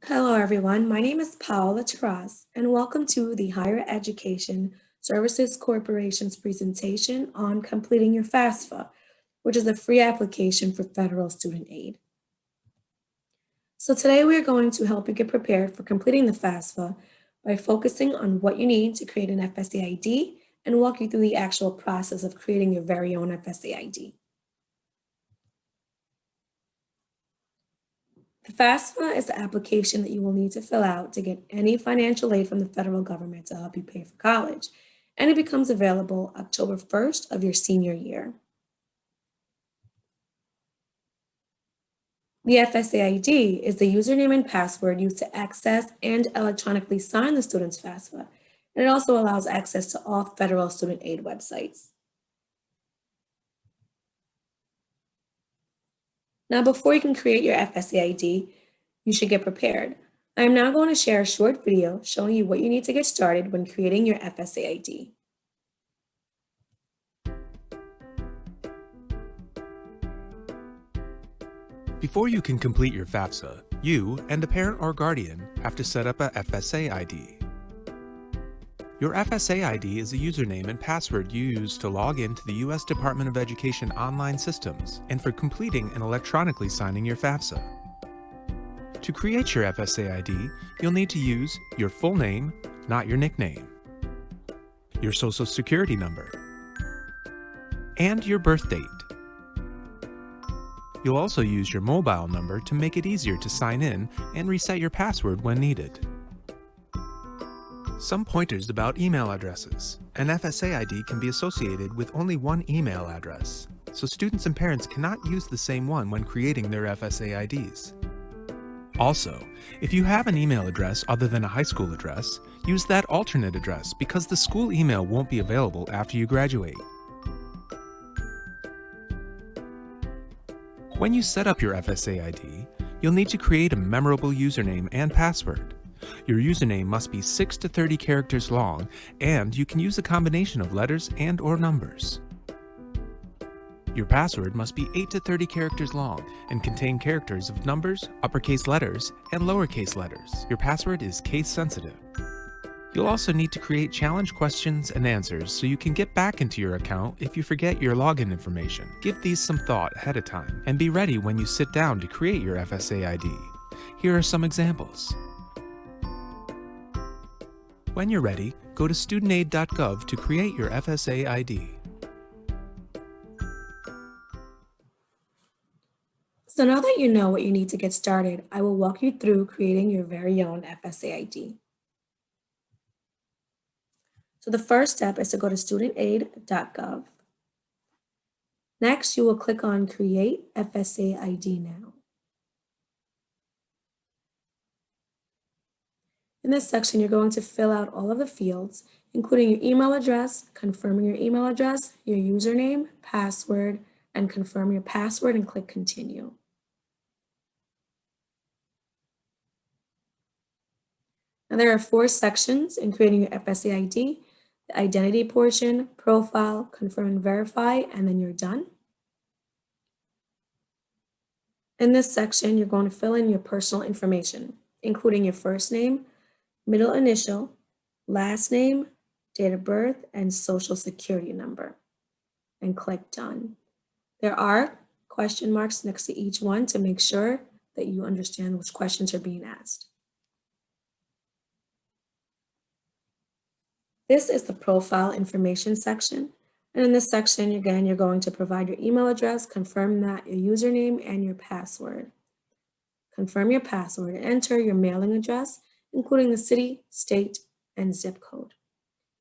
Hello, everyone. My name is Paola Taraz, and welcome to the Higher Education Services Corporation's presentation on completing your FAFSA, which is a free application for federal student aid. So today we are going to help you get prepared for completing the FAFSA by focusing on what you need to create an FSA ID and walk you through the actual process of creating your very own FSA ID. The FAFSA is the application that you will need to fill out to get any financial aid from the federal government to help you pay for college, and it becomes available October 1st of your senior year. The FSA ID is the username and password used to access and electronically sign the student's FAFSA, and it also allows access to all federal student aid websites. Now, before you can create your FSA ID, you should get prepared. I am now going to share a short video showing you what you need to get started when creating your FSA ID. Before you can complete your FAFSA, you and a parent or guardian have to set up a FSA ID. Your FSA ID is a username and password you use to log into the U.S. Department of Education online systems and for completing and electronically signing your FAFSA. To create your FSA ID, you'll need to use your full name, not your nickname, your social security number, and your birth date. You'll also use your mobile number to make it easier to sign in and reset your password when needed. Some pointers about email addresses. An FSA ID can be associated with only one email address, so students and parents cannot use the same one when creating their FSA IDs. Also, if you have an email address other than a high school address, use that alternate address because the school email won't be available after you graduate. When you set up your FSA ID, you'll need to create a memorable username and password. Your username must be 6 to 30 characters long, and you can use a combination of letters and/or numbers. Your password must be 8 to 30 characters long and contain characters of numbers, uppercase letters, and lowercase letters. Your password is case sensitive. You'll also need to create challenge questions and answers so you can get back into your account if you forget your login information. Give these some thought ahead of time and be ready when you sit down to create your FSA ID. Here are some examples. When you're ready, go to StudentAid.gov to create your FSA ID. So now that you know what you need to get started, I will walk you through creating your very own FSA ID. So the first step is to go to StudentAid.gov. Next, you will click on Create FSA ID Now. In this section, you're going to fill out all of the fields, including your email address, confirming your email address, your username, password, and confirm your password and click Continue. Now there are 4 sections in creating your FSA ID: the identity portion, profile, confirm and verify, and then you're done. In this section, you're going to fill in your personal information, including your first name, middle initial, last name, date of birth, and social security number, and click Done. There are question marks next to each one to make sure that you understand which questions are being asked. This is the profile information section. And in this section, again, you're going to provide your email address, confirm that, your username, and your password. Confirm your password and enter your mailing address, including the city, state, and zip code.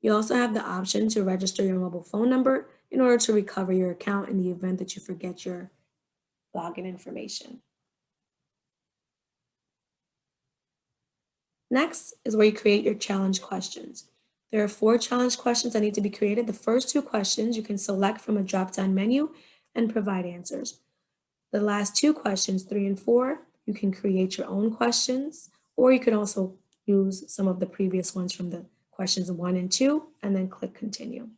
You also have the option to register your mobile phone number in order to recover your account in the event that you forget your login information. Next is where you create your challenge questions. There are 4 challenge questions that need to be created. The first 2 questions you can select from a drop-down menu and provide answers. The last 2 questions, 3 and 4, you can create your own questions, or you can also use some of the previous ones from the questions 1 and 2, and then click Continue.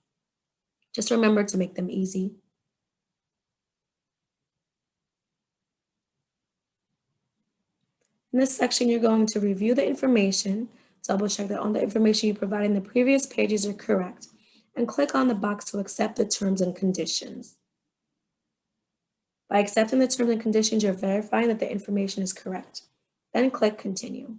Just remember to make them easy. In this section, you're going to review the information, double check that all the information you provided in the previous pages are correct, and click on the box to accept the terms and conditions. By accepting the terms and conditions, you're verifying that the information is correct. Then click Continue.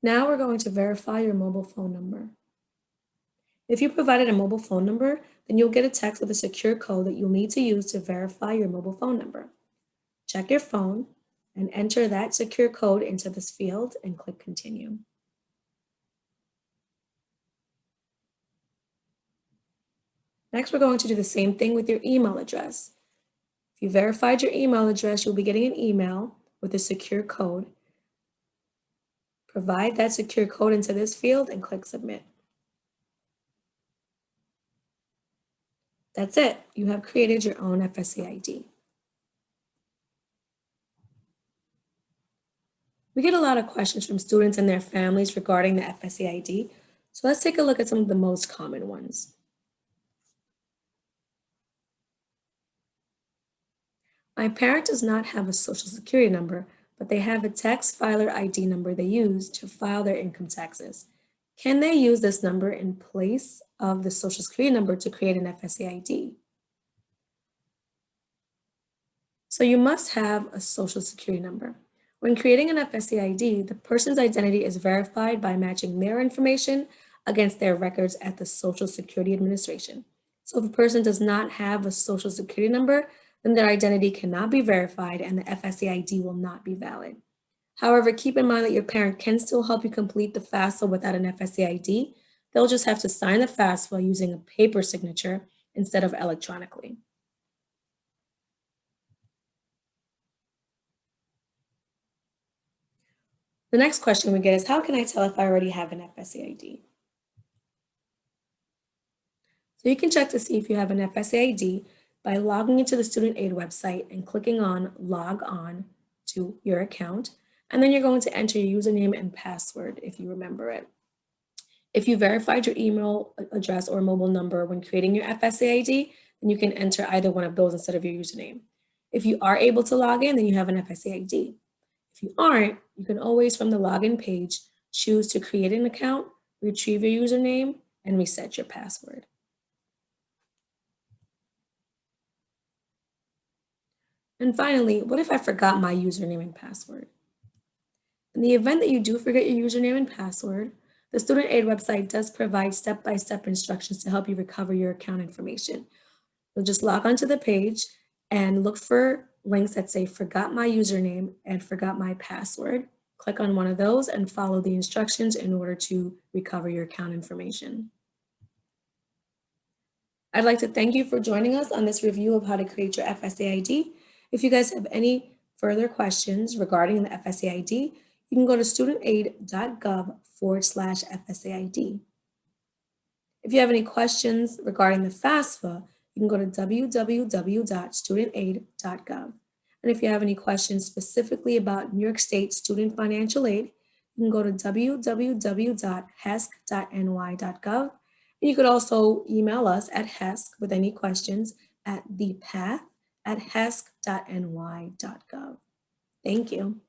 Now we're going to verify your mobile phone number. If you provided a mobile phone number, then you'll get a text with a secure code that you'll need to use to verify your mobile phone number. Check your phone and enter that secure code into this field and click Continue. Next, we're going to do the same thing with your email address. If you verified your email address, you'll be getting an email with a secure code. Provide that secure code into this field and click Submit. That's it. You have created your own FSA ID. We get a lot of questions from students and their families regarding the FSA ID, so let's take a look at some of the most common ones. My parent does not have a social security number, but they have a tax filer ID number they use to file their income taxes. Can they use this number in place of the social security number to create an FSA ID? So you must have a social security number. When creating an FSA ID, the person's identity is verified by matching their information against their records at the Social Security Administration. So if a person does not have a social security number, then their identity cannot be verified and the FSA ID will not be valid. However, keep in mind that your parent can still help you complete the FAFSA without an FSA ID. They'll just have to sign the FAFSA using a paper signature instead of electronically. The next question we get is, how can I tell if I already have an FSA ID? So you can check to see if you have an FSA ID by logging into the StudentAid website and clicking on Log On to your account, and then you're going to enter your username and password if you remember it. If you verified your email address or mobile number when creating your FSA ID, then you can enter either one of those instead of your username. If you are able to log in, then you have an FSA ID. If you aren't, you can always, from the login page, choose to create an account, retrieve your username, and reset your password. And finally, what if I forgot my username and password? In the event that you do forget your username and password, the StudentAid website does provide step-by-step instructions to help you recover your account information. You'll just log onto the page and look for links that say forgot my username and forgot my password. Click on one of those and follow the instructions in order to recover your account information. I'd like to thank you for joining us on this review of how to create your FSA ID. If you guys have any further questions regarding the FSA ID, you can go to StudentAid.gov/FSA ID. If you have any questions regarding the FAFSA, you can go to www.StudentAid.gov. And if you have any questions specifically about New York State student financial aid, you can go to www.hesc.ny.gov. And you could also email us at HESC with any questions at thepath@hesc.ny.gov. Thank you.